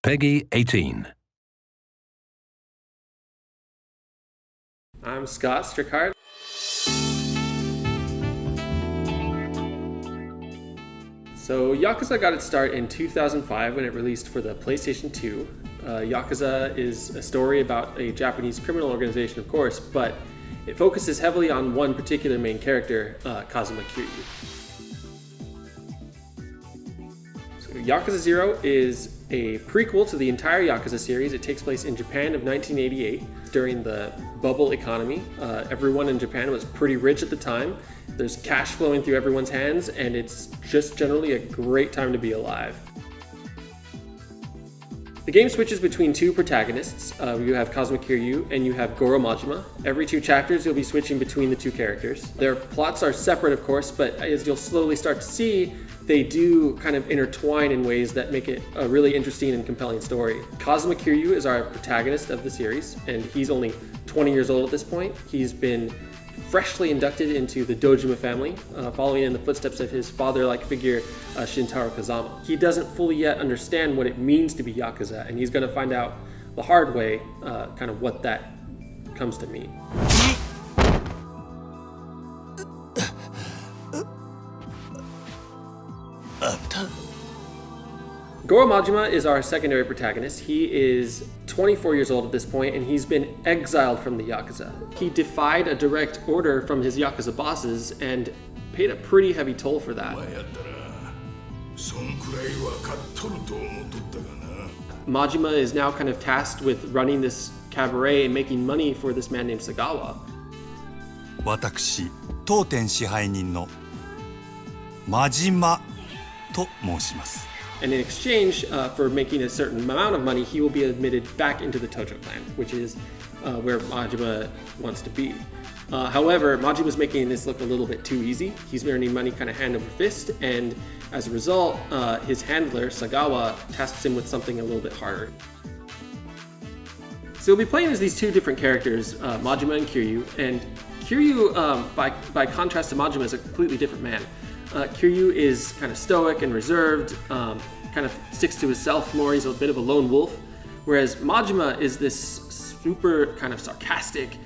Peggy 18. I'm Scott Strickhardt. So Yakuza got its start in 2005 when it released for the PlayStation 2. Yakuza is a story about a Japanese criminal organization, of course, but it focuses heavily on one particular main character, Kazuma Kiryu. So Yakuza 0 is a prequel to the entire Yakuza series. It takes place in Japan of 1988 during the bubble economy. Everyone in Japan was pretty rich at the time. There's cash flowing through everyone's hands, and it's just generally a great time to be alive. The game switches between two protagonists. You have Kazuma Kiryu and you have Goro Majima. Every 2 chapters you'll be switching between the 2 characters. Their plots are separate, of course, but as you'll slowly start to see, they do kind of intertwine in ways that make it a really interesting and compelling story. Kazuma Kiryu is our protagonist of the series, and he's only 20 years old at this point. He's been freshly inducted into the Dojima family, following in the footsteps of his father-like figure, Shintaro Kazama. He doesn't fully yet understand what it means to be Yakuza, and he's going to find out the hard way kind of what that comes to mean. Goro Majima is our secondary protagonist. He is 24 years old at this point, and he's been exiled from the Yakuza. He defied a direct order from his Yakuza bosses and paid a pretty heavy toll for that. Majima is now kind of tasked with running this cabaret and making money for this man named Sagawa. 私、当店支配人の真島と申します。 And in exchange for making a certain amount of money, he will be admitted back into the Tojo clan, which is where Majima wants to be. However, Majima's making this look a little bit too easy. He's earning money kind of hand over fist, and as a result, his handler, Sagawa, tasks him with something a little bit harder. So you'll be playing as these 2 different characters, Majima and Kiryu, and Kiryu, by contrast to Majima, is a completely different man. Kiryu is kind of stoic and reserved, kind of sticks to himself more. He's a bit of a lone wolf, whereas Majima is this super kind of sarcastic,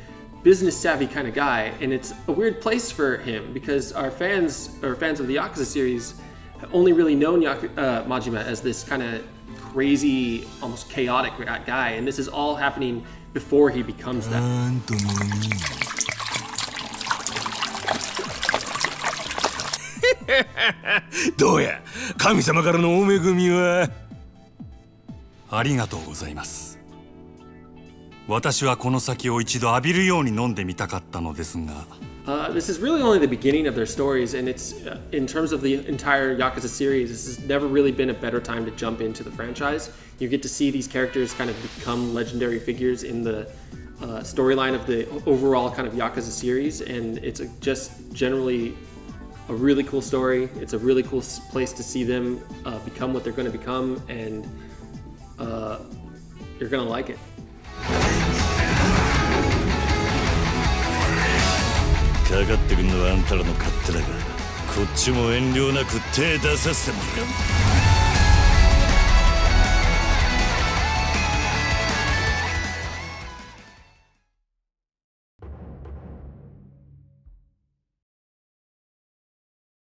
business-savvy kind of guy, and it's a weird place for him because our fans of the Yakuza series have only really known Majima as this kind of crazy, almost chaotic guy, and this is all happening before he becomes that. どうや神様からのお恵みはありがとうございます。私はこの酒を一度浴びるように飲んでみたかったのですが。This is really only the beginning of their stories, and it's in terms of the entire Yakuza series, this has never really been a better time to jump into the franchise. You get to see these characters kind of become legendary figures in the storyline of the overall kind of Yakuza series, and it's just generally a really cool story. It's a really cool place to see them become what they're going to become, and you're going to like it. かかってくんのはあんたらの勝手だが、こっちも遠慮なく手出させてもらう。